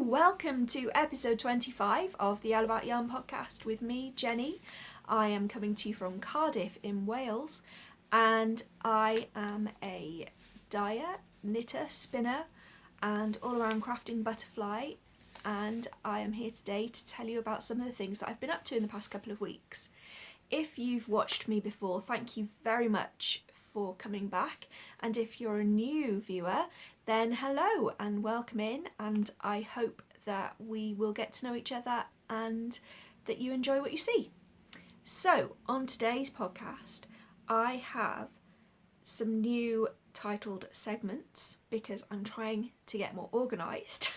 welcome to episode 25 of the All About Yarn podcast with me, Jenny. I am coming to you from Cardiff in Wales, and I am a dyer, knitter, spinner, and all-around crafting butterfly, and I am here today to tell you about some of the things that I've been up to in the past couple of weeks. If you've watched me before, thank you very much for coming back, and if you're a new viewer, then hello and welcome in, and I hope that we will get to know each other and that you enjoy what you see. So, on today's podcast, I have some new titled segments because I'm trying to get more organised.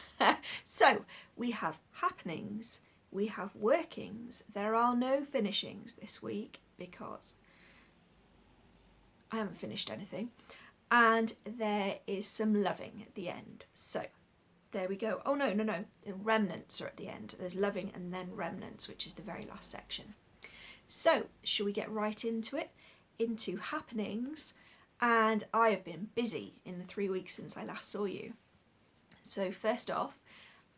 So, we have happenings, we have workings, there are no finishings this week because I haven't finished anything, and there is some loving at the end. So there we go. Oh no, the remnants are at the end. There's loving and then remnants, which is the very last section. So shall we get right into it, into happenings? And I have been busy in the 3 weeks since I last saw you. So first off,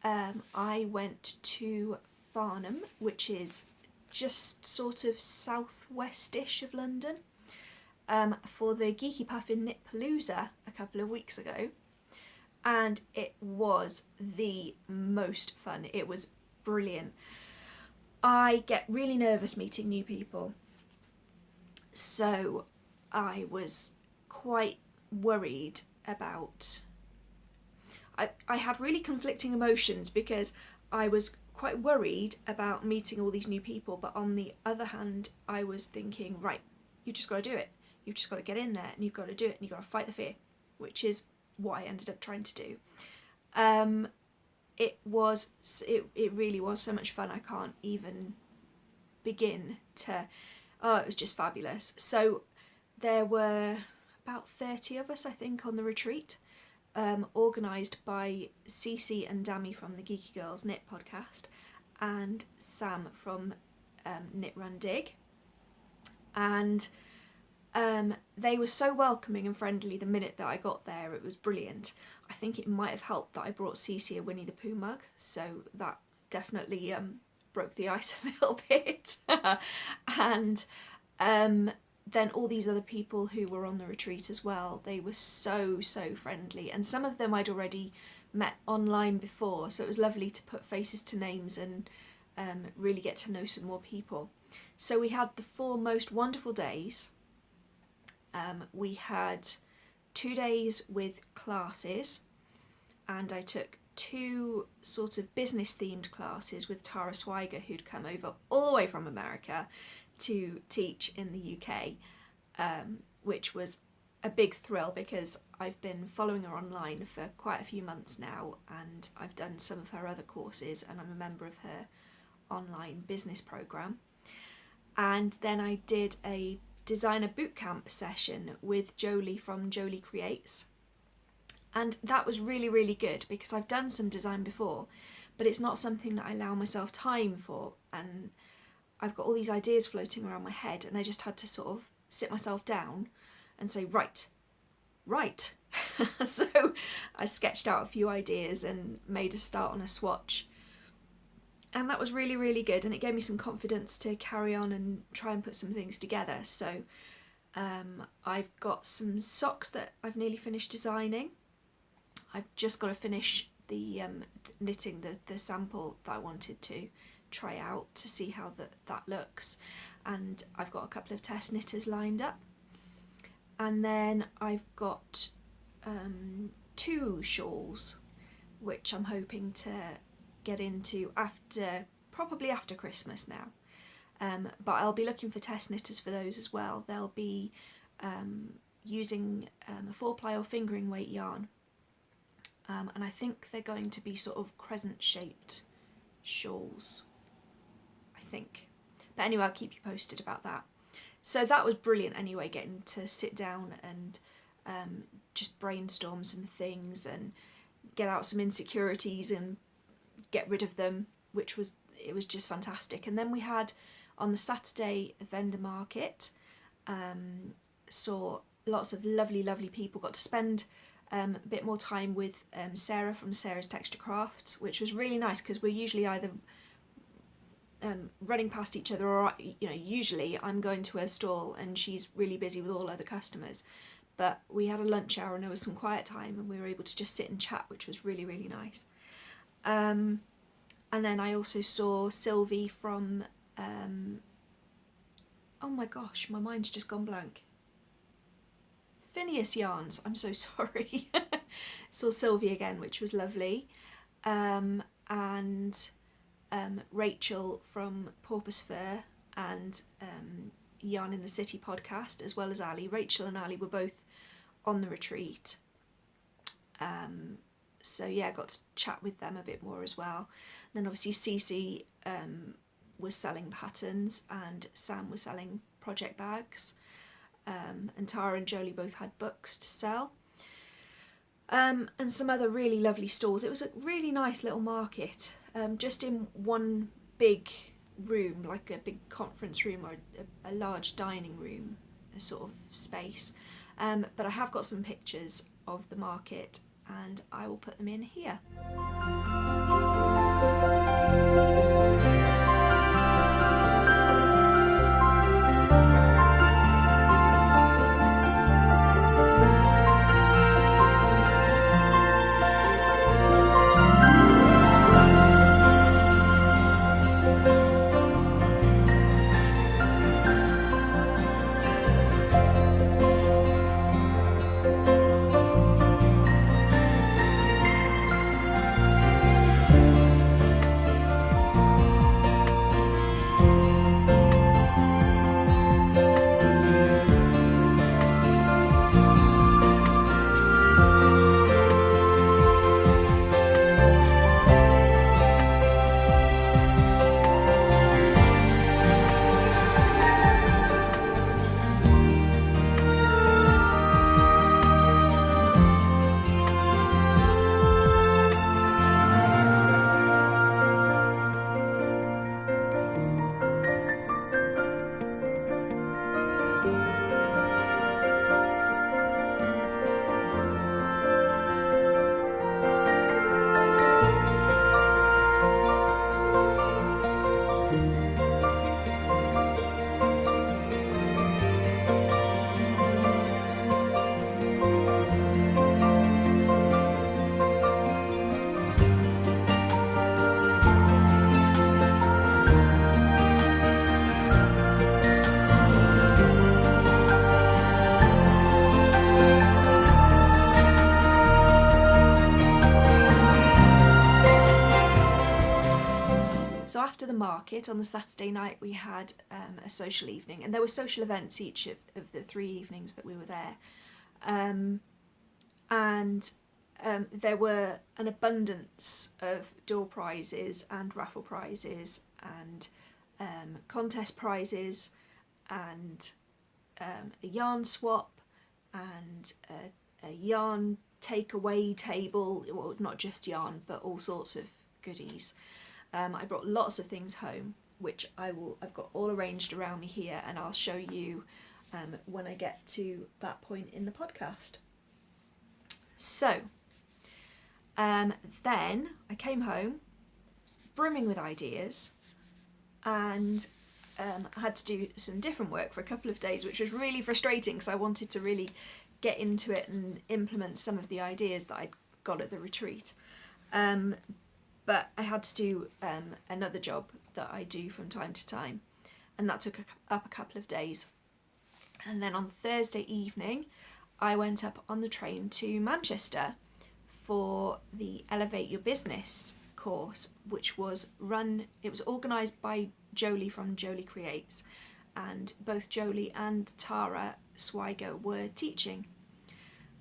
I went to Farnham, which is just sort of southwest-ish of London, for the Geeky Puffin Knit Palooza a couple of weeks ago, and it was the most fun. It was brilliant. I get really nervous meeting new people, so I was quite worried about... I had really conflicting emotions because I was quite worried about meeting all these new people, but on the other hand I was thinking, right, you just got to do it. You've just got to get in there and you've got to do it and you've got to fight the fear, which is what I ended up trying to do. It really was so much fun. I can't even begin to... Oh, it was just fabulous. So there were about 30 of us, I think, on the retreat, organised by Cece and Dami from the Geeky Girls Knit podcast and Sam from Knit Run Dig. And they were so welcoming and friendly the minute that I got there. It was brilliant. I think it might have helped that I brought Cece a Winnie the Pooh mug, so that definitely broke the ice a little bit. And then all these other people who were on the retreat as well, they were so friendly, and some of them I'd already met online before, so it was lovely to put faces to names and really get to know some more people. So we had the 4 most wonderful days. We had 2 days with classes, and I took 2 sort of business themed classes with Tara Swiger, who'd come over all the way from America to teach in the UK, which was a big thrill because I've been following her online for quite a few months now, and I've done some of her other courses, and I'm a member of her online business programme. And then I did a designer bootcamp session with Jolie from Jolie Creates, and that was really good because I've done some design before, but it's not something that I allow myself time for, and I've got all these ideas floating around my head, and I just had to sort of sit myself down and say right. So I sketched out a few ideas and made a start on a swatch, and that was really good, and it gave me some confidence to carry on and try and put some things together. So I've got some socks that I've nearly finished designing. I've just got to finish the knitting the sample that I wanted to try out to see how that looks, and I've got a couple of test knitters lined up, and then I've got 2 shawls which I'm hoping to get into probably after Christmas now, but I'll be looking for test knitters for those as well. They'll be using a 4-ply or fingering weight yarn, and I think they're going to be sort of crescent shaped shawls, I think. But anyway, I'll keep you posted about that. So that was brilliant anyway, getting to sit down and just brainstorm some things and get out some insecurities and get rid of them, it was just fantastic. And then we had on the Saturday a vendor market, saw lots of lovely people, got to spend a bit more time with Sarah from Sarah's Texture Crafts, which was really nice because we're usually either running past each other, or usually I'm going to her stall and she's really busy with all other customers. But we had a lunch hour and there was some quiet time and we were able to just sit and chat, which was really, really nice. And then I also saw Sylvie from oh my gosh, my mind's just gone blank. Phineas Yarns, I'm so sorry. Saw Sylvie again, which was lovely. And Rachel from Porpoise Fur and Yarn in the City podcast, as well as Ali. Rachel and Ali were both on the retreat. So yeah, I got to chat with them a bit more as well. And then obviously Cece was selling patterns and Sam was selling project bags. And Tara and Jolie both had books to sell. And some other really lovely stalls. It was a really nice little market, just in one big room, like a big conference room or a large dining room, a sort of space. But I have got some pictures of the market and I will put them in here. So after the market on the Saturday night we had a social evening, and there were social events each of the 3 evenings that we were there. There were an abundance of door prizes and raffle prizes and contest prizes and a yarn swap and a yarn takeaway table, well, not just yarn but all sorts of goodies. I brought lots of things home, which I've got all arranged around me here, and I'll show you when I get to that point in the podcast. So, then I came home, brimming with ideas, and I had to do some different work for a couple of days, which was really frustrating because I wanted to really get into it and implement some of the ideas that I'd got at the retreat. But I had to do another job that I do from time to time, and that took up a couple of days. And then on Thursday evening, I went up on the train to Manchester for the Elevate Your Business course, which was organised by Jolie from Jolie Creates, and both Jolie and Tara Swiger were teaching.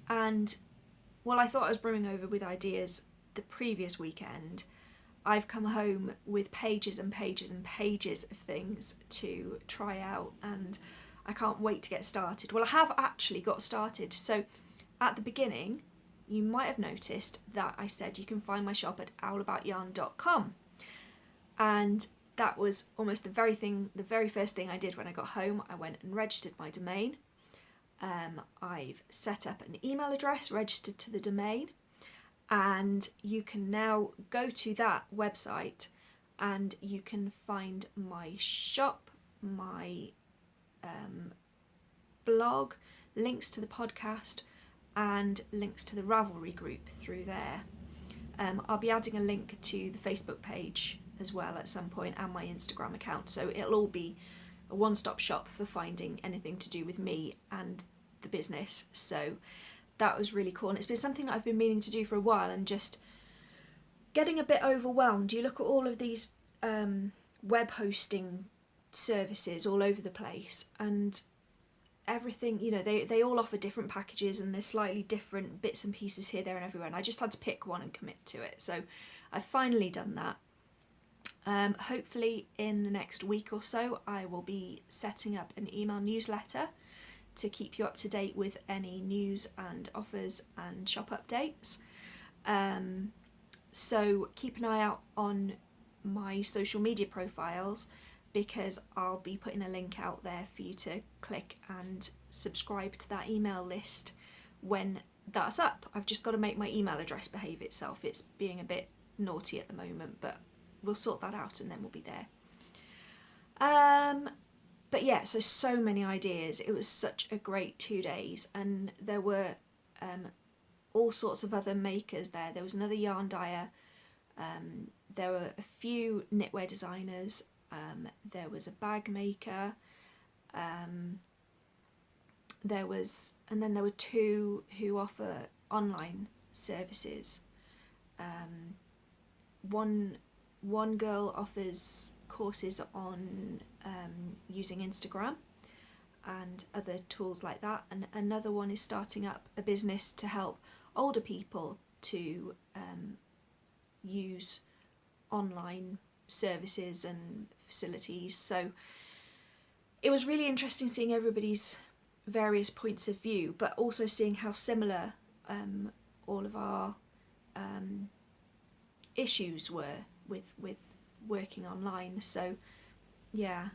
And while I thought I was brimming over with ideas the previous weekend, I've come home with pages and pages and pages of things to try out, and I can't wait to get started. Well, I have actually got started. So at the beginning, you might have noticed that I said you can find my shop at owlaboutyarn.com, and that was almost the very first thing I did when I got home. I went and registered my domain, I've set up an email address registered to the domain, and you can now go to that website and you can find my shop, my blog, links to the podcast, and links to the Ravelry group through there. I'll be adding a link to the Facebook page as well at some point, and my Instagram account, so it'll all be a one-stop shop for finding anything to do with me and the business. So that was really cool, and it's been something that I've been meaning to do for a while and just getting a bit overwhelmed. You look at all of these web hosting services all over the place, and everything, you know, they all offer different packages and there's slightly different bits and pieces here, there and everywhere, and I just had to pick one and commit to it. So I've finally done that. Hopefully in the next week or so I will be setting up an email newsletter to keep you up to date with any news and offers and shop updates. So keep an eye out on my social media profiles, because I'll be putting a link out there for you to click and subscribe to that email list when that's up. I've just got to make my email address behave itself. It's being a bit naughty at the moment, but we'll sort that out and then we'll be there. But yeah, so many ideas. It was such a great 2 days, and there were all sorts of other makers there. There was another yarn dyer, there were a few knitwear designers, there was a bag maker, and then there were 2 who offer online services. One girl offers courses on using Instagram and other tools like that, and another one is starting up a business to help older people to use online services and facilities. So it was really interesting seeing everybody's various points of view, but also seeing how similar all of our issues were with working online. So yeah,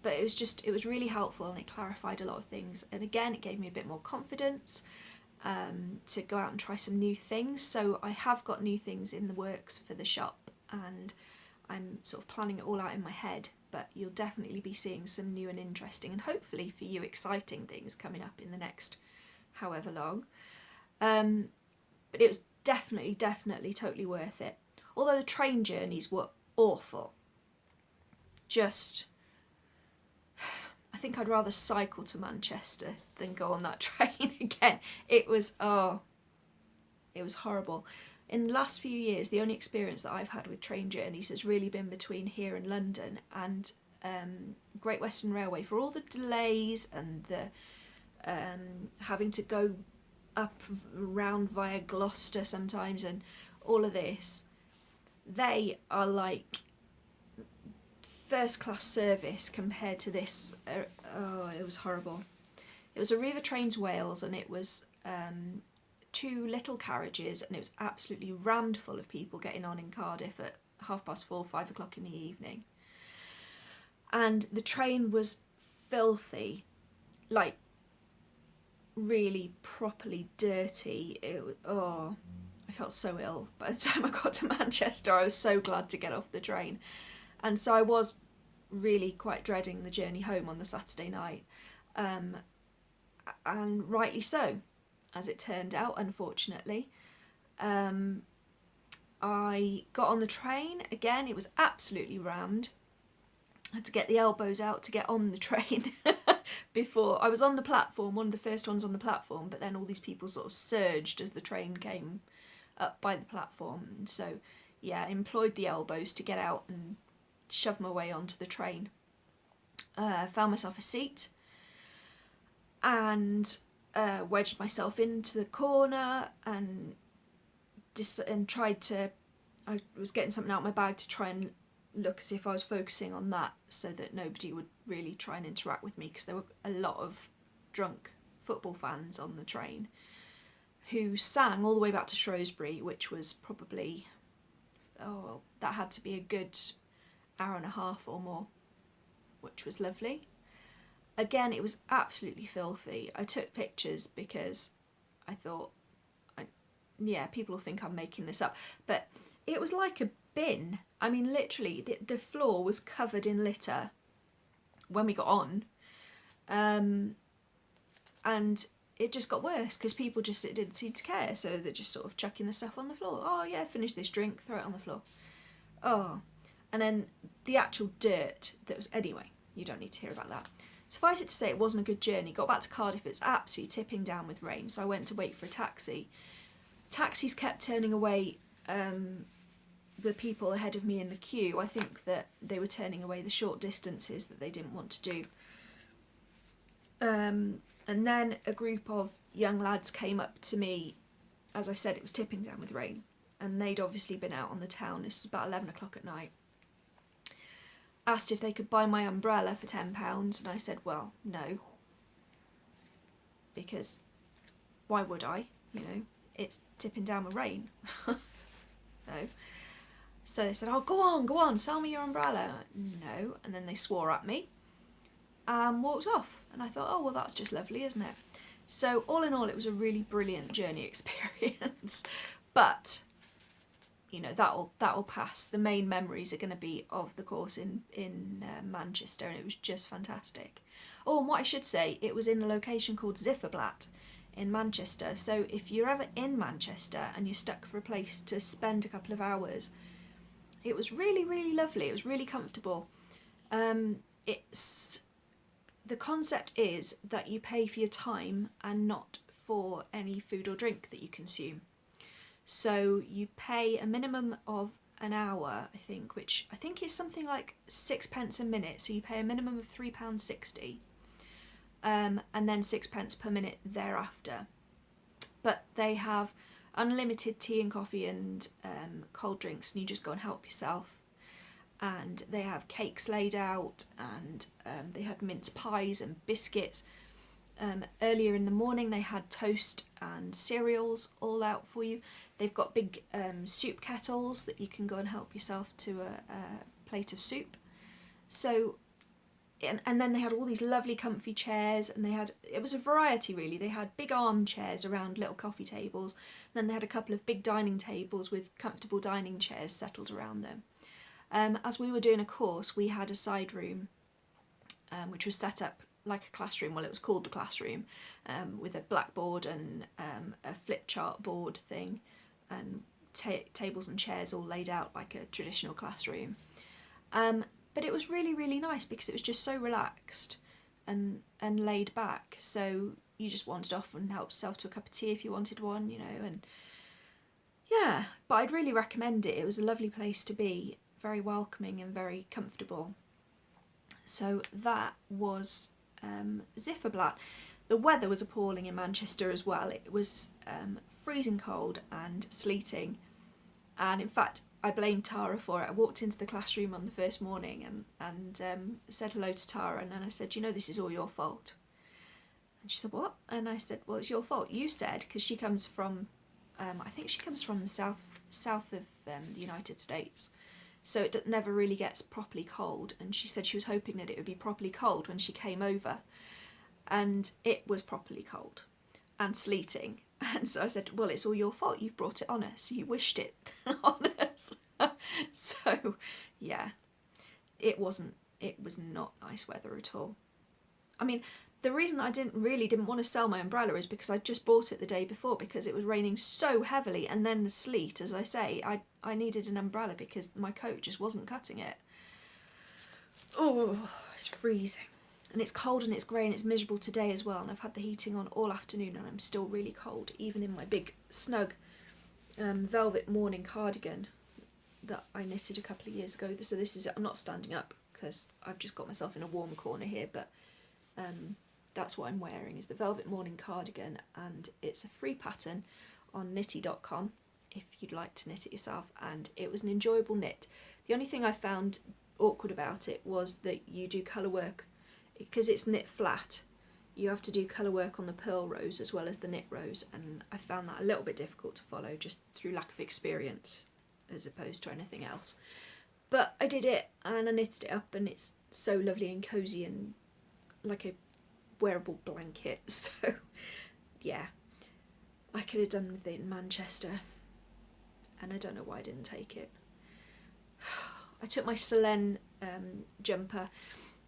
but it was really helpful, and it clarified a lot of things, and again it gave me a bit more confidence to go out and try some new things. So I have got new things in the works for the shop, and I'm sort of planning it all out in my head, but you'll definitely be seeing some new and interesting, and hopefully for you, exciting things coming up in the next however long. But it was definitely totally worth it. Although the train journeys were awful. Just, I think I'd rather cycle to Manchester than go on that train again. It was horrible. In the last few years, the only experience that I've had with train journeys has really been between here and London, and Great Western Railway, for all the delays and the having to go up round via Gloucester sometimes and all of this. They are like first class service compared to this. It was horrible. It was Arriva Trains Wales, and it was 2 little carriages, and it was absolutely rammed full of people getting on in Cardiff at 4:30, 5 o'clock in the evening. And the train was filthy, like really properly dirty. I felt so ill by the time I got to Manchester. I was so glad to get off the train, and so I was really quite dreading the journey home on the Saturday night, and rightly so, as it turned out, unfortunately. I got on the train, again it was absolutely rammed. I had to get the elbows out to get on the train. Before I was on the platform, one of the first ones on the platform, but then all these people sort of surged as the train came up by the platform, and so yeah, I employed the elbows to get out and shove my way onto the train. Found myself a seat and wedged myself into the corner and tried to, I was getting something out of my bag to try and look as if I was focusing on that, so that nobody would really try and interact with me, because there were a lot of drunk football fans on the train who sang all the way back to Shrewsbury, which was probably, that had to be a good hour and a half or more, which was lovely. Again, it was absolutely filthy. I took pictures because I thought, yeah, people will think I'm making this up. But it was like a bin. I mean, literally, the floor was covered in litter when we got on. And it just got worse because people just didn't seem to care. So they're just sort of chucking the stuff on the floor. Oh, yeah, finish this drink, throw it on the floor. Oh, and then the actual dirt that was... Anyway, you don't need to hear about that. Suffice it to say, it wasn't a good journey. Got back to Cardiff, it was absolutely tipping down with rain, so I went to wait for a taxi. Taxis kept turning away the people ahead of me in the queue. I think that they were turning away the short distances that they didn't want to do. And then a group of young lads came up to me. As I said, it was tipping down with rain, and they'd obviously been out on the town. This was about 11 o'clock at night. Asked if they could buy my umbrella for £10, and I said, well, no, because why would I? You know, it's tipping down with rain. No. So they said, oh, go on, sell me your umbrella. No. And then they swore at me and walked off. And I thought, oh, well, that's just lovely, isn't it? So all in all, it was a really brilliant journey experience. But, you know, that'll pass. The main memories are going to be of the course in Manchester, and it was just fantastic. Oh, and what I should say, it was in a location called Zifferblatt in Manchester. So if you're ever in Manchester and you're stuck for a place to spend a couple of hours, it was really, really lovely. It was really comfortable. The concept is that you pay for your time and not for any food or drink that you consume. So you pay a minimum of an hour, I think, which I think is something like 6p a minute. So you pay a minimum of £3.60, and then 6p per minute thereafter. But they have unlimited tea and coffee and cold drinks, and you just go and help yourself. And they have cakes laid out, and they had mince pies and biscuits. Earlier in the morning they had toast and cereals all out for you. They've got big soup kettles that you can go and help yourself to a plate of soup. So, and then they had all these lovely comfy chairs, and it was a variety really. They had big armchairs around little coffee tables, and then they had a couple of big dining tables with comfortable dining chairs settled around them. As we were doing a course, we had a side room which was set up like a classroom. Well, it was called the classroom, with a blackboard and a flip chart board thing, and tables and chairs all laid out like a traditional classroom. But it was really, really nice because it was just so relaxed and laid back. So you just wandered off and helped yourself to a cup of tea if you wanted one, you know. And yeah, but I'd really recommend it. It was a lovely place to be, very welcoming and very comfortable. So that was Zifferblatt. The weather was appalling in Manchester as well. It was freezing cold and sleeting, and in fact I blamed Tara for it. I walked into the classroom on the first morning and said hello to Tara, and then I said, you know, this is all your fault. And she said, what? And I said, well, it's your fault. You said, because she comes from I think she comes from the south of the United States, so it never really gets properly cold, and she said she was hoping that it would be properly cold when she came over, and it was properly cold and sleeting. And so I said, well, it's all your fault, you've brought it on us, you wished it on us. So yeah, it was not nice weather at all. I mean, the reason I didn't want to sell my umbrella is because I just bought it the day before, because it was raining so heavily, and then the sleet, as I say, I needed an umbrella because my coat just wasn't cutting it. Oh, it's freezing. And it's cold and it's grey and it's miserable today as well, and I've had the heating on all afternoon and I'm still really cold, even in my big snug velvet morning cardigan that I knitted a couple of years ago. So this is, I'm not standing up because I've just got myself in a warm corner here, but that's what I'm wearing, is the velvet morning cardigan, and it's a free pattern on knitty.com if you'd like to knit it yourself, and it was an enjoyable knit. The only thing I found awkward about it was that you do colour work, because it's knit flat, you have to do colour work on the purl rows as well as the knit rows, and I found that a little bit difficult to follow just through lack of experience as opposed to anything else. But I did it and I knitted it up, and it's so lovely and cosy and like wearable blanket. So yeah, I could have done with it in Manchester, and I don't know why I didn't take it. I took my Selene jumper,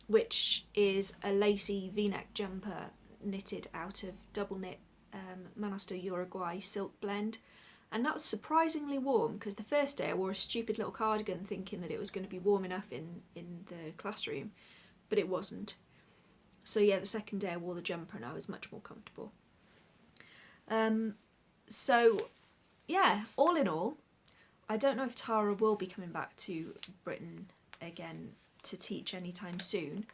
which is a lacy v-neck jumper knitted out of double knit Manasto Uruguay silk blend, and that was surprisingly warm, because the first day I wore a stupid little cardigan thinking that it was going to be warm enough in the classroom, but it wasn't. So yeah, the second day I wore the jumper and I was much more comfortable. So yeah, all in all, I don't know if Tara will be coming back to Britain again to teach anytime soon,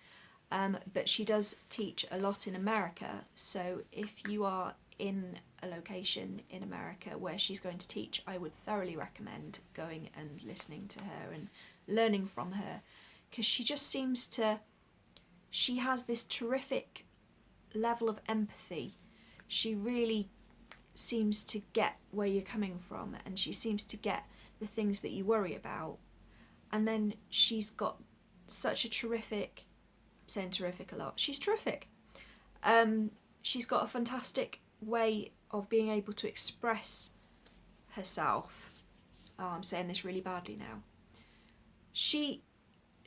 but she does teach a lot in America, so if you are in a location in America where she's going to teach, I would thoroughly recommend going and listening to her and learning from her, because she just seems to, she has this terrific level of empathy. She really seems to get where you're coming from, and she seems to get the things that you worry about, and then she's got such a terrific, I'm saying terrific a lot, she's terrific. She's got a fantastic way of being able to express herself. Oh, I'm saying this really badly now. She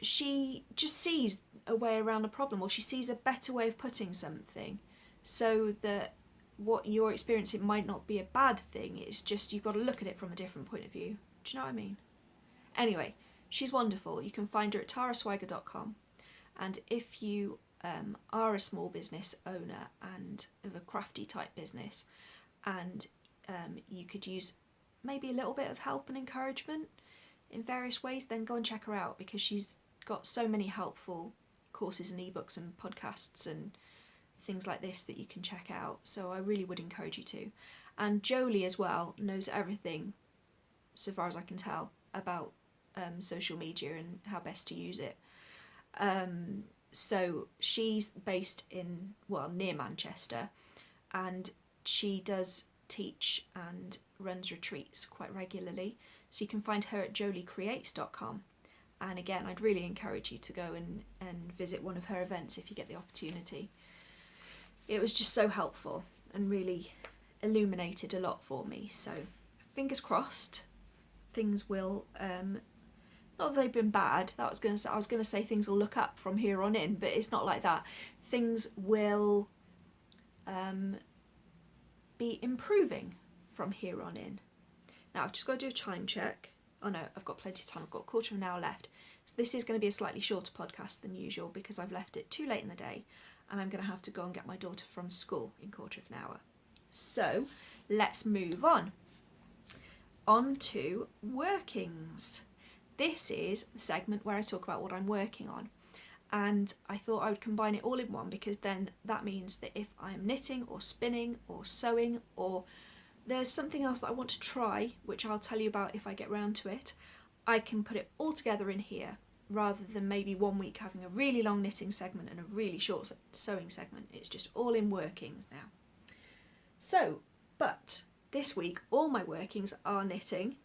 just sees a way around a problem, or she sees a better way of putting something, so that what you're experiencing might not be a bad thing, it's just you've got to look at it from a different point of view. Do you know what I mean? Anyway, she's wonderful. You can find her at taraswiger.com, and if you are a small business owner and of a crafty type business, and you could use maybe a little bit of help and encouragement in various ways, then go and check her out, because she's got so many helpful courses and ebooks and podcasts and things like this that you can check out, so I really would encourage you to. And Jolie as well knows everything, so far as I can tell, about social media and how best to use it. So she's based in, well, near Manchester, and she does teach and runs retreats quite regularly, so you can find her at joliecreates.com. And again, I'd really encourage you to go and visit one of her events if you get the opportunity. It was just so helpful and really illuminated a lot for me, so fingers crossed things will, not that they've been bad, I was going to say things will look up from here on in, but it's not like that. Things will be improving from here on in. Now I've just got to do a time check. Oh no, I've got plenty of time, I've got a quarter of an hour left. So this is going to be a slightly shorter podcast than usual, because I've left it too late in the day and I'm going to have to go and get my daughter from school in a quarter of an hour. So let's move on. On to workings. This is the segment where I talk about what I'm working on, and I thought I would combine it all in one, because then that means that if I'm knitting or spinning or sewing, or there's something else that I want to try, which I'll tell you about if I get round to it, I can put it all together in here, rather than maybe one week having a really long knitting segment and a really short sewing segment. It's just all in workings now. So, but this week all my workings are knitting.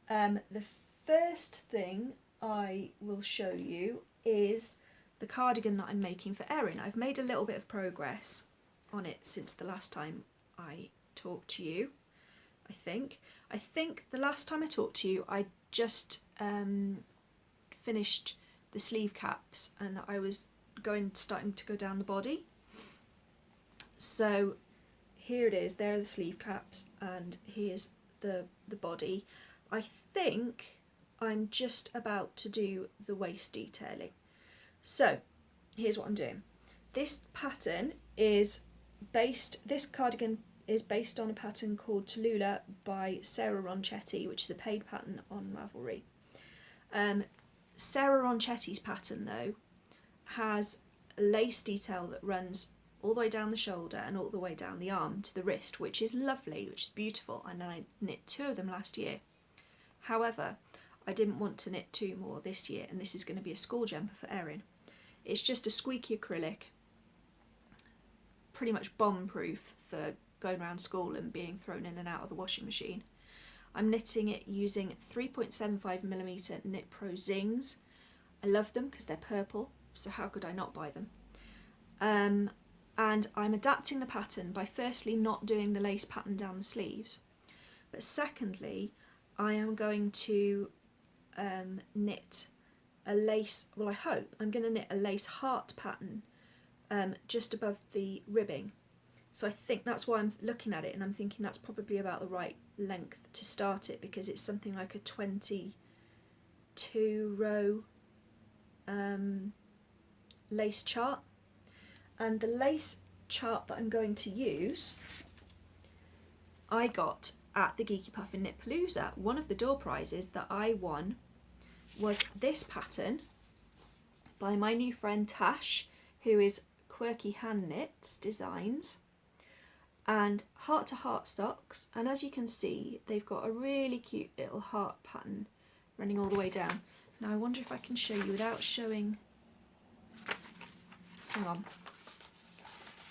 The first thing I will show you is the cardigan that I'm making for Erin. I've made a little bit of progress on it since the last time I talked to you, I think. I think the last time I talked to you I just finished the sleeve caps and I was starting to go down the body. So here it is, there are the sleeve caps and here's the body. I think I'm just about to do the waist detailing. So here's what I'm doing. This pattern is this cardigan is based on a pattern called Tallulah by Sarah Ronchetti, which is a paid pattern on Ravelry. Sarah Ronchetti's pattern though has a lace detail that runs all the way down the shoulder and all the way down the arm to the wrist, which is lovely, which is beautiful, and I knit 2 of them last year. However, I didn't want to knit 2 more this year, and this is going to be a school jumper for Erin. It's just a squeaky acrylic, pretty much bomb-proof for going around school and being thrown in and out of the washing machine. I'm knitting it using 3.75mm Knit Pro Zings. I love them because they're purple, so how could I not buy them? and I'm adapting the pattern by firstly not doing the lace pattern down the sleeves, but secondly I am going to knit a lace, well I hope I'm going to knit a lace heart pattern just above the ribbing. So I think that's why I'm looking at it and I'm thinking that's probably about the right length to start it, because it's something like a 22 row lace chart. And the lace chart that I'm going to use I got at the Geeky Puffin Knit Palooza. One of the door prizes that I won was this pattern by my new friend Tash, who is Quirky Hand Knits Designs, and heart to heart socks, and as you can see they've got a really cute little heart pattern running all the way down. Now I wonder if I can show you without showing, hang on,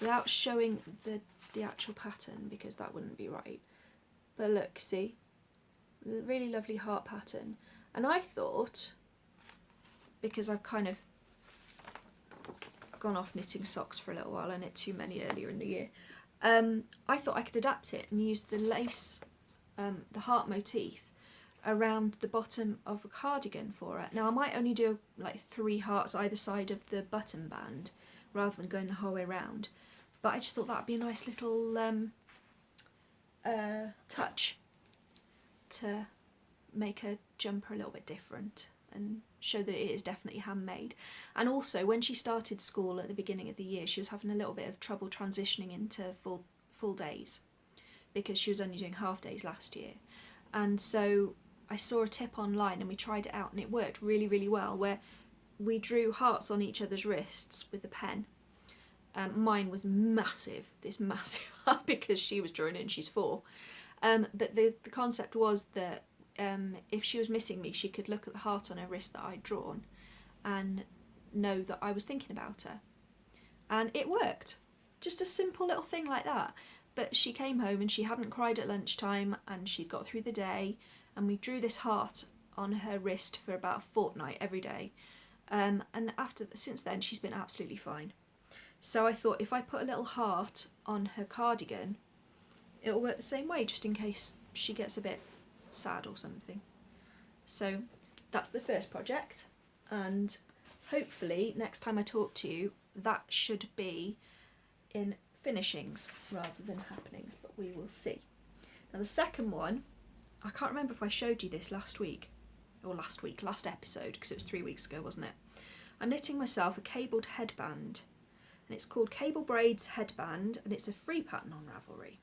without showing the actual pattern, because that wouldn't be right. But look, see, really lovely heart pattern. And I thought, because I've kind of gone off knitting socks for a little while, I knit too many earlier in the year, I thought I could adapt it and use the lace, the heart motif, around the bottom of a cardigan for it. Now I might only do like 3 hearts either side of the button band rather than going the whole way around, but I just thought that would be a nice little touch to make a jumper a little bit different and show that it is definitely handmade. And also, when she started school at the beginning of the year, she was having a little bit of trouble transitioning into full days because she was only doing half days last year. And so I saw a tip online and we tried it out, and it worked really, really well, where we drew hearts on each other's wrists with a pen. Mine was massive, this massive heart, because she was drawing it and she's 4. But the concept was that if she was missing me, she could look at the heart on her wrist that I'd drawn and know that I was thinking about her. And it worked. Just a simple little thing like that. But she came home and she hadn't cried at lunchtime, and she got through the day, and we drew this heart on her wrist for about a fortnight every day. And since then she's been absolutely fine. So I thought if I put a little heart on her cardigan, it'll work the same way, just in case she gets a bit sad or something. So that's the first project, and hopefully next time I talk to you that should be in finishings rather than happenings, but we will see. Now the second one, I can't remember if I showed you this last episode, because it was 3 weeks ago, wasn't it? I'm knitting myself a cabled headband, and it's called Cable Braids Headband, and it's a free pattern on Ravelry.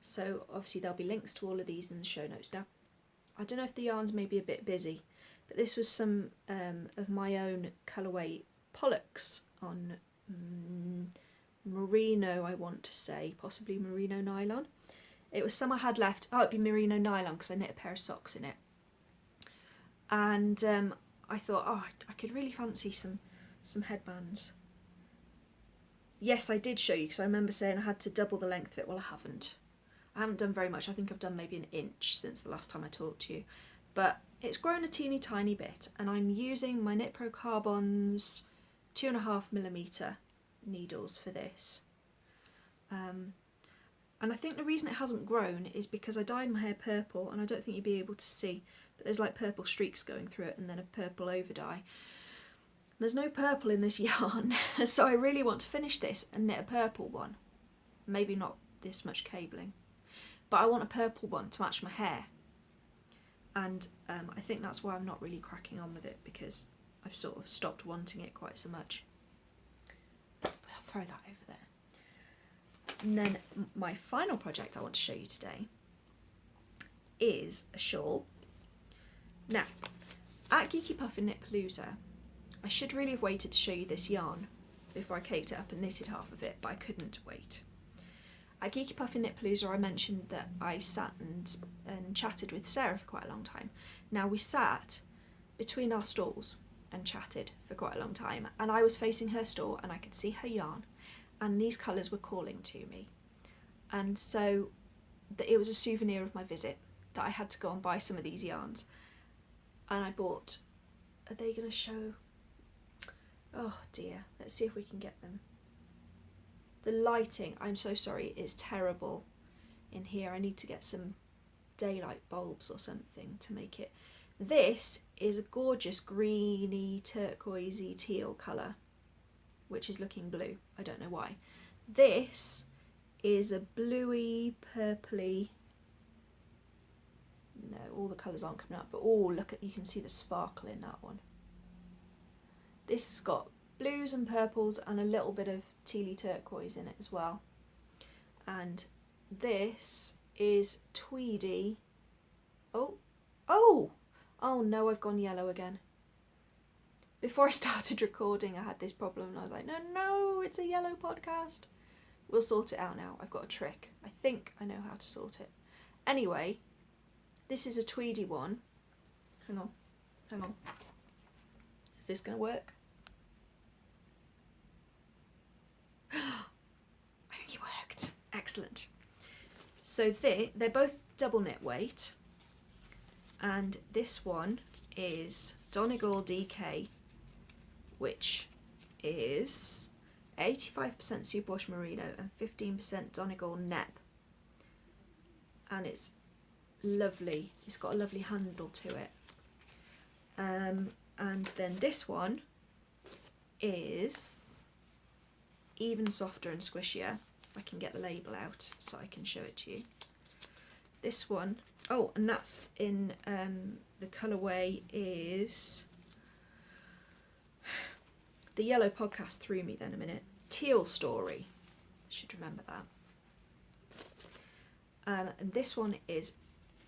So obviously there'll be links to all of these in the show notes. Now, I don't know if the yarns may be a bit busy, but this was some of my own colourway Pollux on merino, I want to say, possibly merino nylon. It was some I had left. Oh, it'd be merino nylon because I knit a pair of socks in it. And I thought, oh, I could really fancy some headbands. Yes, I did show you, because I remember saying I had to double the length of it. Well, I haven't. I haven't done very much. I think I've done maybe an inch since the last time I talked to you. But it's grown a teeny tiny bit, and I'm using my Knit Pro Carbon's 2.5mm needles for this. And I think the reason it hasn't grown is because I dyed my hair purple, and I don't think you'd be able to see, but there's like purple streaks going through it and then a purple overdye. There's no purple in this yarn, so I really want to finish this and knit a purple one. Maybe not this much cabling, but I want a purple one to match my hair. And I think that's why I'm not really cracking on with it, because I've sort of stopped wanting it quite so much. I'll throw that over there. And then my final project I want to show you today is a shawl. Now, at Geeky Puffin Knit Palooza, I should really have waited to show you this yarn before I caked it up and knitted half of it, but I couldn't wait. At Geeky Puffin Knit Palooza I mentioned that I sat and chatted with Sarah for quite a long time. Now we sat between our stalls and chatted for quite a long time, and I was facing her stall and I could see her yarn, and these colours were calling to me. And so it was a souvenir of my visit that I had to go and buy some of these yarns. And I bought, are they going to show? Oh dear, let's see if we can get them. The lighting, I'm so sorry, is terrible in here. I need to get some daylight bulbs or something to make it. This is a gorgeous greeny, turquoisey, teal colour, which is looking blue. I don't know why. This is a bluey, purpley. No, all the colours aren't coming up, but oh, look at, you can see the sparkle in that one. This has got blues and purples and a little bit of tealy turquoise in it as well. And this is tweedy. Oh no, I've gone yellow again. Before I started recording, I had this problem and I was like, no, it's a yellow podcast. We'll sort it out now. I've got a trick. I think I know how to sort it. Anyway, this is a tweedy one. Hang on. Is this going to work? I think it worked. Excellent. So they're both double knit weight. And this one is Donegal DK, which is 85% superwash merino and 15% Donegal nep. And it's lovely. It's got a lovely handle to it. And then this one is even softer and squishier. If I can get the label out so I can show it to you. This one, oh, and that's in the colourway is, the yellow podcast threw me then a minute. Teal Story, should remember that. And this one is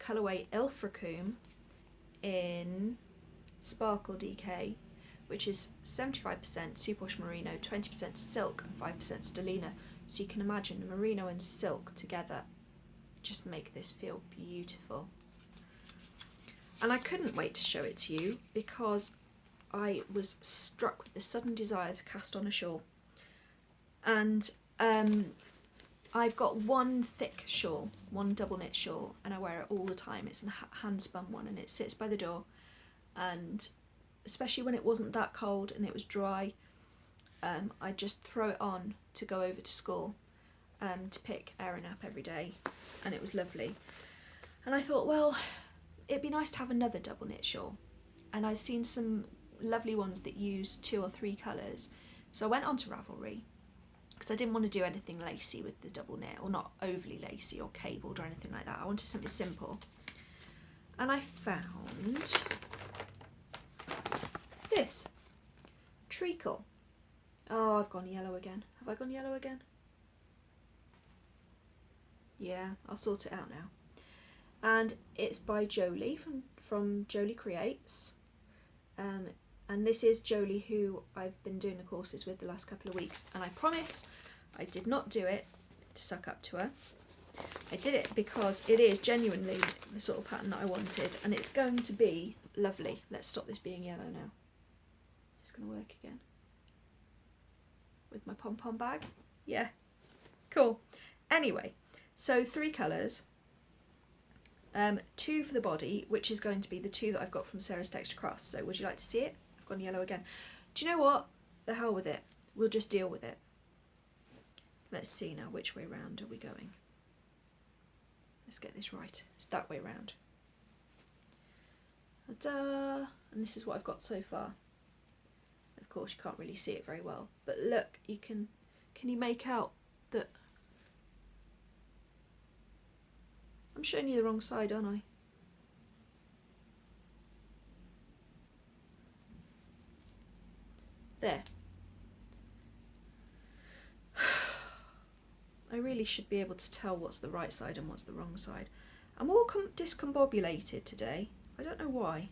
colourway Ilfracombe in Sparkle DK, which is 75% superwash merino, 20% silk and 5% stellina. So you can imagine merino and silk together just make this feel beautiful. And I couldn't wait to show it to you because I was struck with the sudden desire to cast on a shawl. And I've got one thick shawl, one double knit shawl, and I wear it all the time. It's a hand spun one and it sits by the door, and especially when it wasn't that cold and it was dry, I'd just throw it on to go over to school to pick Erin up every day, and it was lovely. And I thought, well, it'd be nice to have another double knit shawl, and I've seen some lovely ones that use 2 or 3 colours, so I went on to Ravelry because I didn't want to do anything lacy with the double knit, or not overly lacy or cabled or anything like that. I wanted something simple, and I found this treacle. Oh, I've gone yellow again. Have I gone yellow again? Yeah, I'll sort it out now. And it's by Jolie from Jolie Creates. And this is Jolie, who I've been doing the courses with the last couple of weeks. And I promise I did not do it to suck up to her. I did it because it is genuinely the sort of pattern that I wanted, and it's going to be lovely. Let's stop this being yellow now. Is this going to work again? With my pom-pom bag? Yeah, cool. Anyway, so 3 colours, 2 for the body, which is going to be the 2 that I've got from Sarah's Texture Crafts. So would you like to see it? I've gone yellow again. Do you know what? The hell with it. We'll just deal with it. Let's see now, which way round are we going? Let's get this right. It's that way round. Ta-da! And this is what I've got so far. Of course, you can't really see it very well, but look, you can you make out that I'm showing you the wrong side, aren't I? There. I really should be able to tell what's the right side and what's the wrong side. I'm all discombobulated today. I don't know why.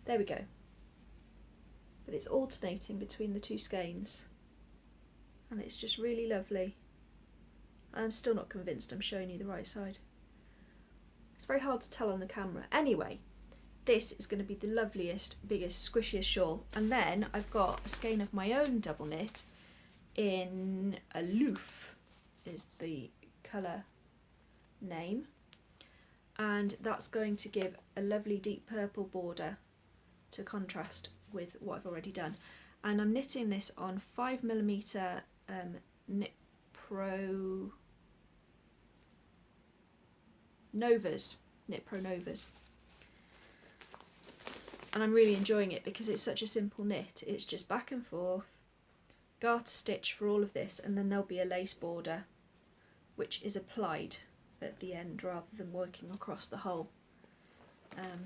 There we go. But it's alternating between the 2 skeins, and it's just really lovely. I'm still not convinced I'm showing you the right side. It's very hard to tell on the camera. Anyway, this is going to be the loveliest, biggest, squishiest shawl. And then I've got a skein of my own double knit in Aloof is the colour name, and that's going to give a lovely deep purple border to contrast with what I've already done. And I'm knitting this on 5mm knit Pro Novas. Knit Pro Novas. And I'm really enjoying it because it's such a simple knit. It's just back and forth, garter stitch for all of this, and then there'll be a lace border which is applied at the end rather than working across the whole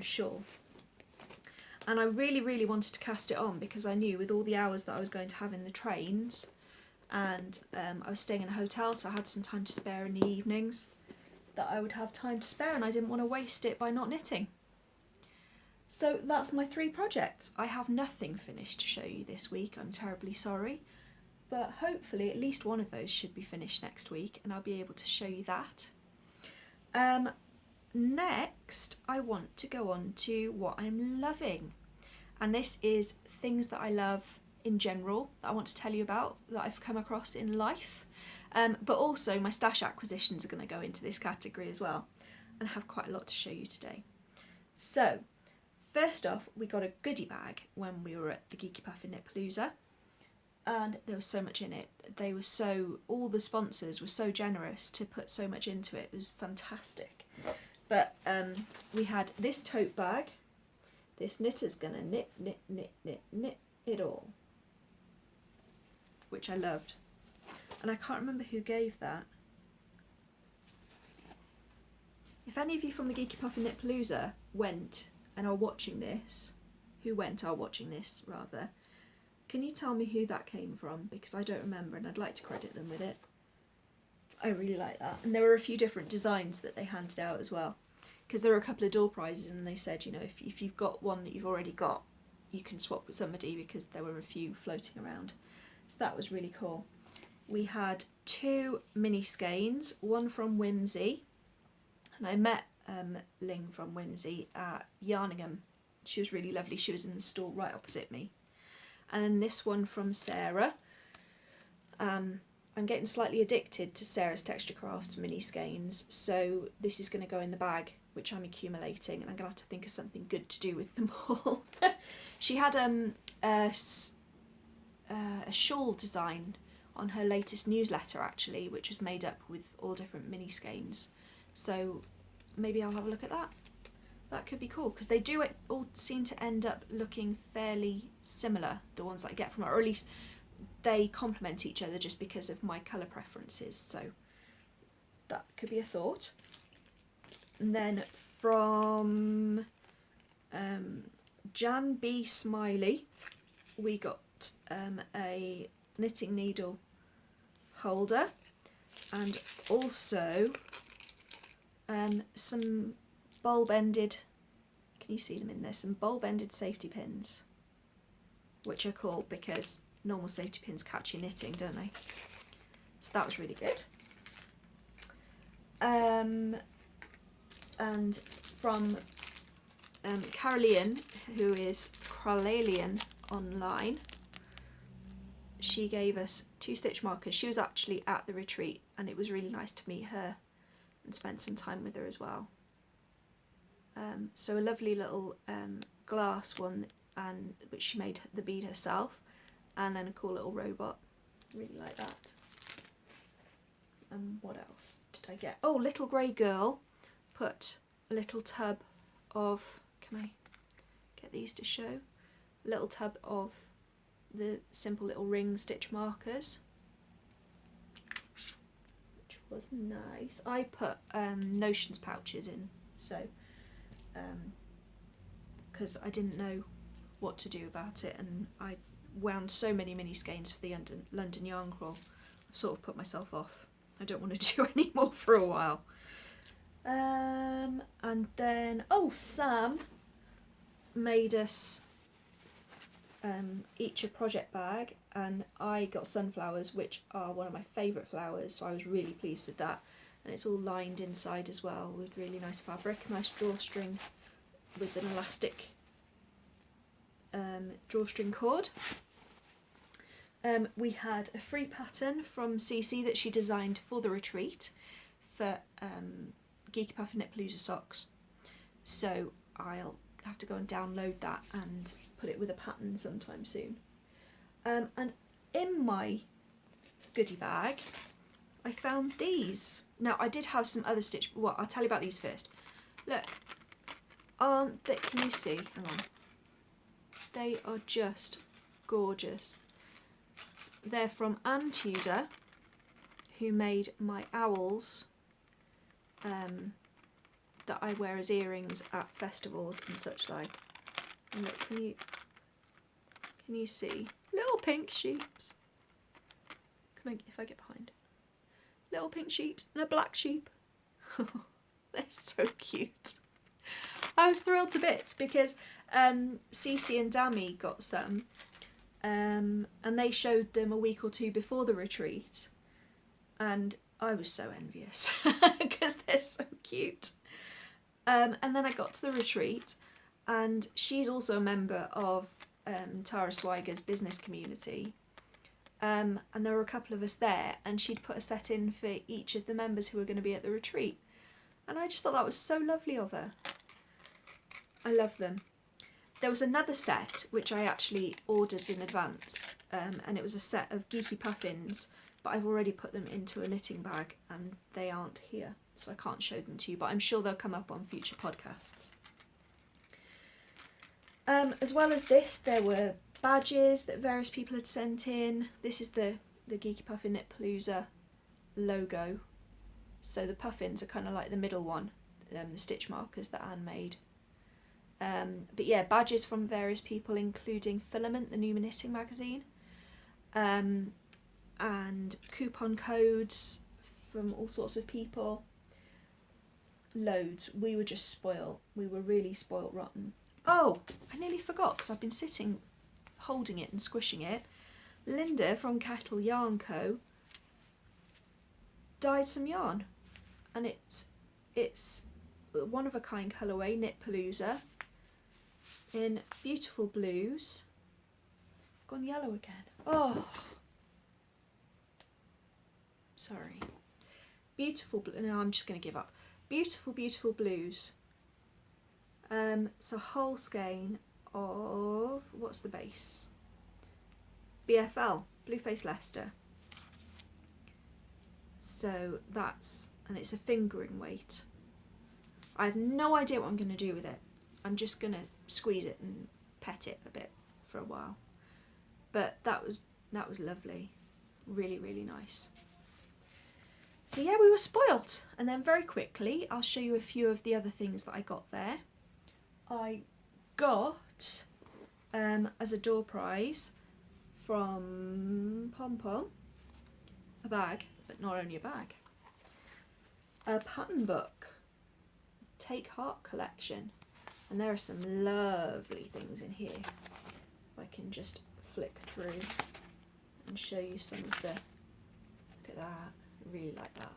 shawl. And I really wanted to cast it on because I knew with all the hours that I was going to have in the trains, and I was staying in a hotel, so I had some time to spare in the evenings, that I would have time to spare, and I didn't want to waste it by not knitting. So that's my 3 projects. I have nothing finished to show you this week, I'm terribly sorry, but hopefully at least one of those should be finished next week and I'll be able to show you that. Next I want to go on to what I'm loving, and this is things that I love in general that I want to tell you about that I've come across in life, but also my stash acquisitions are going to go into this category as well, and I have quite a lot to show you today. So first off, we got a goodie bag when we were at the Geeky Puffin Knitpalooza, and there was so much in it. All the sponsors were so generous to put so much into it. It was fantastic. But we had this tote bag. This knitter's gonna knit it all, which I loved. And I can't remember who gave that. If any of you from the Geeky Puffin Knitpalooza went and are watching this, can you tell me who that came from? Because I don't remember and I'd like to credit them with it. I really like that. And there were a few different designs that they handed out as well. Because there were a couple of door prizes and they said, you know, if you've got one that you've already got, you can swap with somebody, because there were a few floating around. So that was really cool. We had 2 mini skeins, one from Whimsy, and I met Ling from Whimsy at Yarningham. She was really lovely. She was in the stall right opposite me. And then this one from Sarah. I'm getting slightly addicted to Sarah's Texture Crafts mini skeins, so this is going to go in the bag, which I'm accumulating, and I'm going to have to think of something good to do with them all. She had a shawl design on her latest newsletter actually, which was made up with all different mini skeins, so maybe I'll have a look at that. That could be cool, because they do all seem to end up looking fairly similar, the ones that I get from her, or at least they complement each other just because of my colour preferences, so that could be a thought. And then from Jan B. Smiley, we got a knitting needle holder, and also some bulb-ended, can you see them in there, some bulb-ended safety pins, which are cool because normal safety pins catch your knitting, don't they? So that was really good. And from Caroline, who is Cralalian online, she gave us 2 stitch markers. She was actually at the retreat and it was really nice to meet her and spend some time with her as well. So a lovely little glass one, and which she made the bead herself, and then a cool little robot. Really like that. And what else did I get? Oh, Little Grey Girl put a little tub of, can I get these to show? A little tub of the simple little ring stitch markers, which was nice. I put notions pouches in, so because I didn't know what to do about it, and I wound so many mini skeins for the London Yarn Crawl. I've sort of put myself off. I don't want to do any more for a while. And then, oh, Sam made us each a project bag, and I got sunflowers, which are one of my favourite flowers, so I was really pleased with that. And it's all lined inside as well with really nice fabric, nice drawstring with an elastic drawstring cord. We had a free pattern from Cece that she designed for the retreat for Geeky Puffin Knitpalooza socks, so I'll have to go and download that and put it with a pattern sometime soon. And in my goodie bag I found these. Now, I did have some other stitch, but I'll tell you about these first. Look, aren't they, can you see? Hang on. They are just gorgeous. They're from Anne Tudor, who made my owls that I wear as earrings at festivals and such like. And look, can you see? Little pink sheeps. If I get behind. Little pink sheeps and a black sheep. They're so cute. I was thrilled to bits because Cece and Dammy got some and they showed them a week or two before the retreat, and I was so envious because they're so cute. And then I got to the retreat, and she's also a member of Tara Swiger's business community, and there were a couple of us there, and she'd put a set in for each of the members who were going to be at the retreat, and I just thought that was so lovely of her. I love them. There was another set which I actually ordered in advance, and it was a set of geeky puffins, but I've already put them into a knitting bag and they aren't here, so I can't show them to you, but I'm sure they'll come up on future podcasts. As well as this, there were badges that various people had sent in. This is the Geeky Puffin Knit Palooza logo. So the puffins are kind of like the middle one, the stitch markers that Anne made. But yeah, badges from various people, including Filament, the new knitting magazine, and coupon codes from all sorts of people. Loads. We were just spoilt. We were really spoilt rotten. Oh, I nearly forgot because I've been sitting holding it and squishing it. Linda from Kettle Yarn Co. dyed some yarn, and it's one of a kind colourway, Knit Palooza, in beautiful blues. Gone yellow again. Oh, sorry. Beautiful blue. No, I'm just going to give up. Beautiful, beautiful blues. So whole skein of, what's the base? BFL, Blueface Leicester. So that's, and it's a fingering weight. I have no idea what I'm going to do with it. I'm just going to squeeze it and pet it a bit for a while. But that was lovely. Really, really nice. So yeah, we were spoilt. And then very quickly, I'll show you a few of the other things that I got there. I got, as a door prize from Pom Pom, a bag, but not only a bag, a pattern book, Take Heart collection. And there are some lovely things in here. If I can just flick through and show you some of the, look at that, I really like that.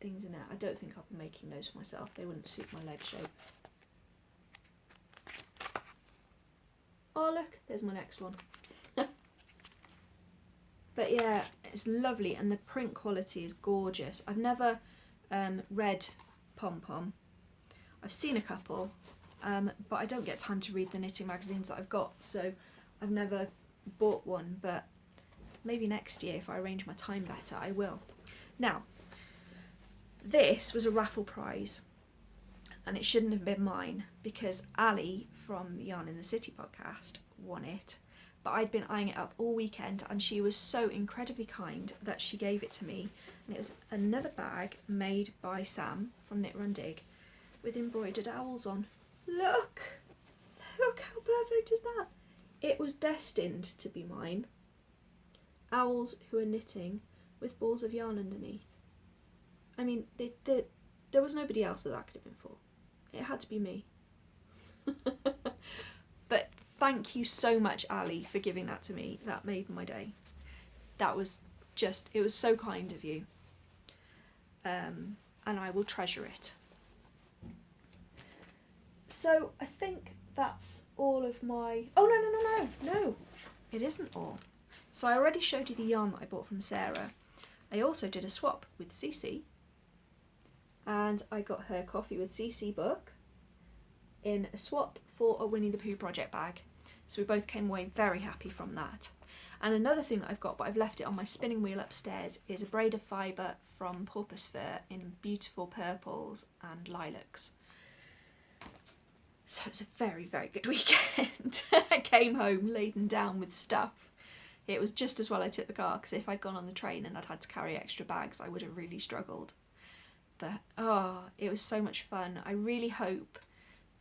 Things in there. I don't think I'll be making those for myself, they wouldn't suit my leg shape. Oh look, there's my next one. But yeah, it's lovely and the print quality is gorgeous. I've never read Pom Pom. I've seen a couple, but I don't get time to read the knitting magazines that I've got, so I've never bought one, but maybe next year if I arrange my time better I will. Now, this was a raffle prize, and it shouldn't have been mine because Ali from the Yarn in the City podcast won it, but I'd been eyeing it up all weekend and she was so incredibly kind that she gave it to me, and it was another bag made by Sam from Knit Run Dig with embroidered owls on. Look how perfect is that? It was destined to be mine. Owls who are knitting with balls of yarn underneath. I mean, there was nobody else that could have been for. It had to be me. But thank you so much, Ali, for giving that to me. That made my day. That was just, it was so kind of you. And I will treasure it. So I think that's all of my... Oh, no, it isn't all. So I already showed you the yarn that I bought from Sarah. I also did a swap with Cece, and I got her Coffee with Cece book in a swap for a Winnie the Pooh project bag. So we both came away very happy from that. And another thing that I've got, but I've left it on my spinning wheel upstairs, is a braid of fibre from porpoise fur in beautiful purples and lilacs. So it's a very, very good weekend. I came home laden down with stuff. It was just as well I took the car, because if I'd gone on the train and I'd had to carry extra bags, I would have really struggled. But, it was so much fun. I really hope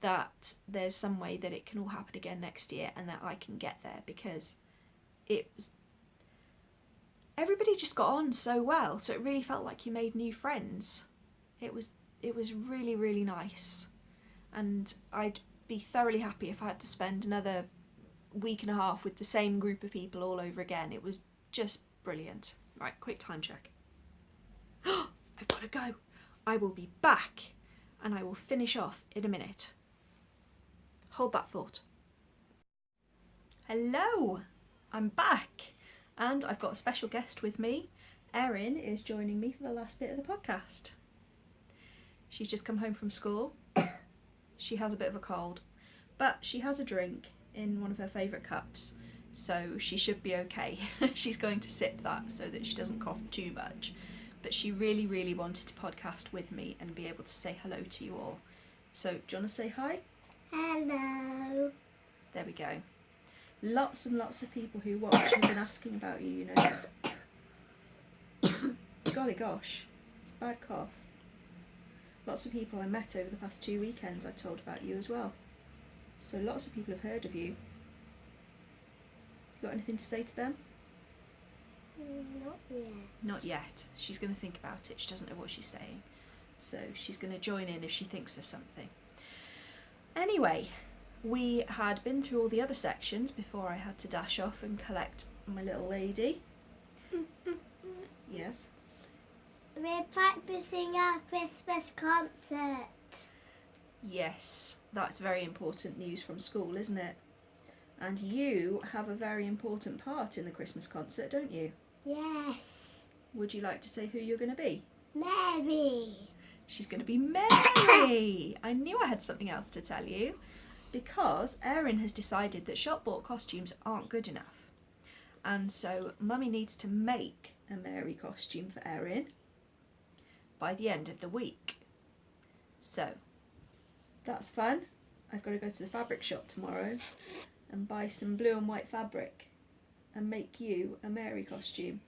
that there's some way that it can all happen again next year and that I can get there, because everybody just got on so well, so it really felt like you made new friends. It was really, really nice. And I'd be thoroughly happy if I had to spend another week and a half with the same group of people all over again. It was just brilliant. Right, quick time check. I've got to go. I will be back and I will finish off in a minute. Hold that thought. Hello, I'm back and I've got a special guest with me. Erin is joining me for the last bit of the podcast. She's just come home from school. She has a bit of a cold, but she has a drink in one of her favourite cups, so she should be okay. She's going to sip that so that she doesn't cough too much. But she really, really wanted to podcast with me and be able to say hello to you all. So, do you want to say hi? Hello. There we go. Lots and lots of people who watch have been asking about you, you know. Golly gosh, it's a bad cough. Lots of people I met over the past 2 weekends I've told about you as well. So lots of people have heard of you. You got anything to say to them? Not yet. Not yet. She's going to think about it. She doesn't know what she's saying. So she's going to join in if she thinks of something. Anyway, we had been through all the other sections before I had to dash off and collect my little lady. Yes? We're practicing our Christmas concert. Yes, that's very important news from school, isn't it? And you have a very important part in the Christmas concert, don't you? Yes. Would you like to say who you're going to be? Mary. She's going to be Mary! I knew I had something else to tell you, because Erin has decided that shop-bought costumes aren't good enough. And so Mummy needs to make a Mary costume for Erin by the end of the week. So, that's fun. I've got to go to the fabric shop tomorrow and buy some blue and white fabric and make you a Mary costume.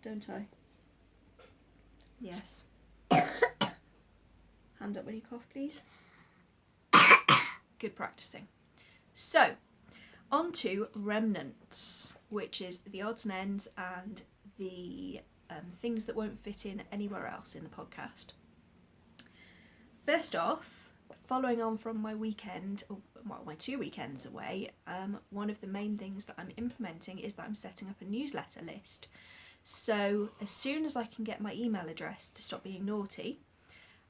Don't I? Yes. Hand up when you cough, please. Good practicing. So, on to Remnants, which is the odds and ends and the things that won't fit in anywhere else in the podcast. First off, following on from my weekend, well, my 2 weekends away, one of the main things that I'm implementing is that I'm setting up a newsletter list. So as soon as I can get my email address to stop being naughty,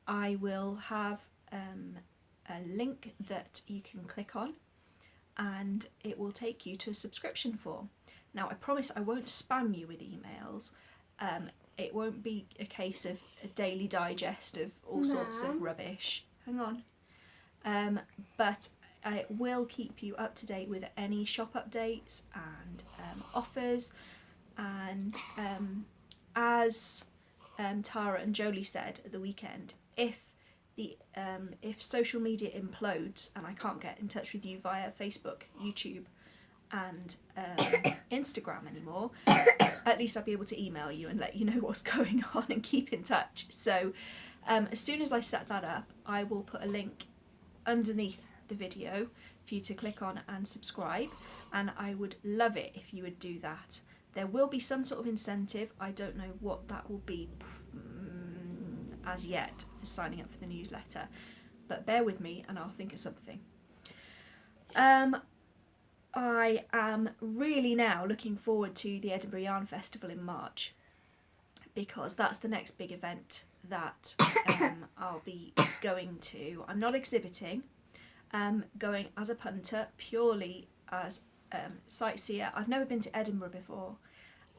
I will have a link that you can click on and it will take you to a subscription form. Now I promise I won't spam you with emails. It won't be a case of a daily digest of all sorts of rubbish. Hang on. But I will keep you up to date with any shop updates and offers, and as Tara and Jolie said at the weekend, if social media implodes and I can't get in touch with you via Facebook, YouTube and Instagram anymore, at least I'll be able to email you and let you know what's going on and keep in touch. So as soon as I set that up, I will put a link underneath the video for you to click on and subscribe, and I would love it if you would do that. There will be some sort of incentive. I don't know what that will be as yet for signing up for the newsletter, but bear with me and I'll think of something. I am really now looking forward to the Edinburgh Yarn Festival in March, because that's the next big event that I'll be going to. I'm not exhibiting, going as a punter, purely as sightseer. I've never been to Edinburgh before,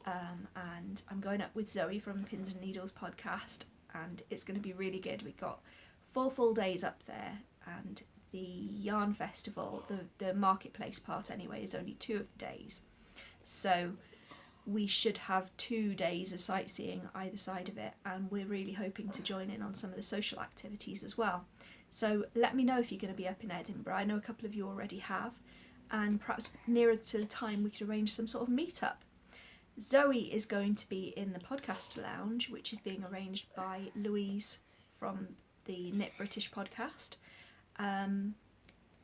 and I'm going up with Zoe from Pins and Needles podcast, and it's going to be really good. We've got 4 full days up there, and the yarn festival, the marketplace part anyway, is only 2 of the days. So we should have 2 days of sightseeing either side of it, and we're really hoping to join in on some of the social activities as well. So let me know if you're going to be up in Edinburgh. I know a couple of you already have, and perhaps nearer to the time we could arrange some sort of meet-up. Zoe is going to be in the podcast lounge, which is being arranged by Louise from the Knit British podcast.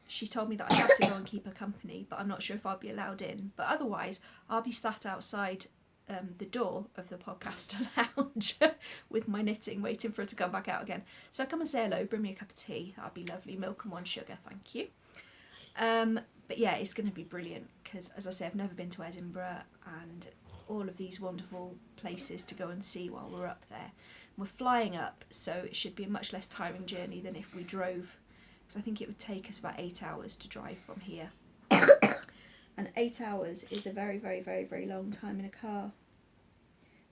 She's told me that I have to go and keep her company, but I'm not sure if I'll be allowed in. But otherwise, I'll be sat outside the door of the podcast lounge with my knitting, waiting for her to come back out again. So come and say hello, bring me a cup of tea. That'd be lovely. Milk and 1 sugar, thank you. But yeah, it's going to be brilliant because, as I say, I've never been to Edinburgh, and all of these wonderful places to go and see while we're up there. We're flying up, so it should be a much less tiring journey than if we drove, because I think it would take us about 8 hours to drive from here. And 8 hours is a very, very, very, very long time in a car.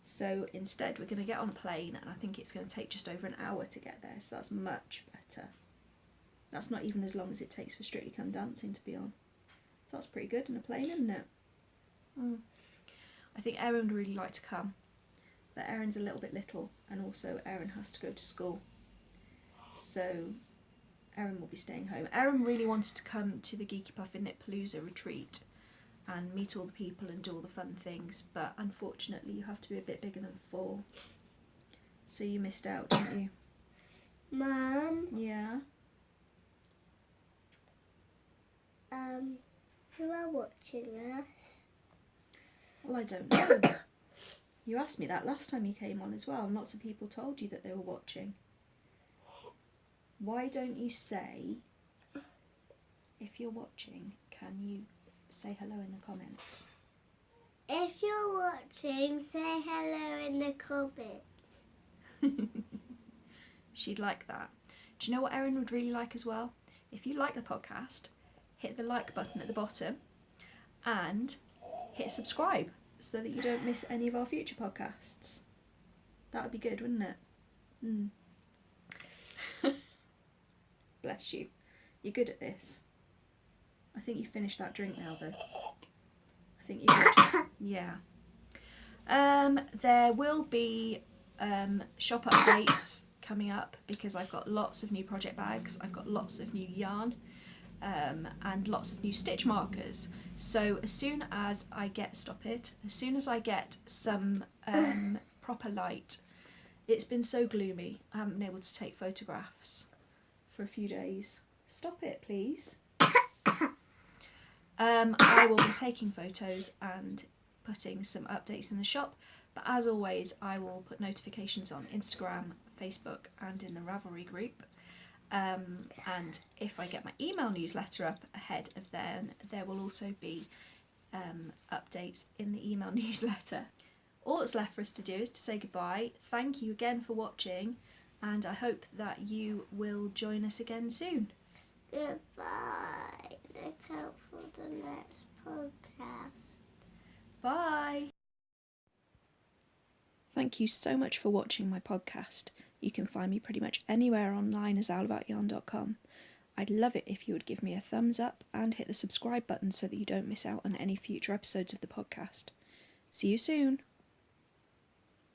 So instead we're going to get on a plane, and I think it's going to take just over an hour to get there, so that's much better. That's not even as long as it takes for Strictly Come Dancing to be on. So that's pretty good in a plane, isn't it? I think Erin would really like to come, but Erin's a little bit little, and also Erin has to go to school. So Erin will be staying home. Erin really wanted to come to the Geeky Puffin Knitpalooza retreat and meet all the people and do all the fun things, but unfortunately you have to be a bit bigger than 4. So you missed out, didn't you? Mum, Yeah? who are watching us? Well, I don't know. You asked me that last time you came on as well, and lots of people told you that they were watching. Why don't you say, if you're watching, can you say hello in the comments? If you're watching, say hello in the comments. She'd like that. Do you know what Erin would really like as well? If you like the podcast, hit the like button at the bottom and hit subscribe so that you don't miss any of our future podcasts. That would be good, wouldn't it? Bless you. You're good at this. I think you finished that drink now, though. I think you did. Yeah. There will be shop updates coming up because I've got lots of new project bags. I've got lots of new yarn. And lots of new stitch markers. So as soon as I get some proper light. It's been so gloomy, I haven't been able to take photographs for a few days. Stop it, please. I will be taking photos and putting some updates in the shop, but as always I will put notifications on Instagram, Facebook and in the Ravelry group. And if I get my email newsletter up ahead of then, there will also be updates in the email newsletter. All that's left for us to do is to say goodbye. Thank you again for watching, and I hope that you will join us again soon. Goodbye. Look out for the next podcast. Bye! Thank you so much for watching my podcast. You can find me pretty much anywhere online as owlaboutyarn.com. I'd love it if you would give me a thumbs up and hit the subscribe button so that you don't miss out on any future episodes of the podcast. See you soon!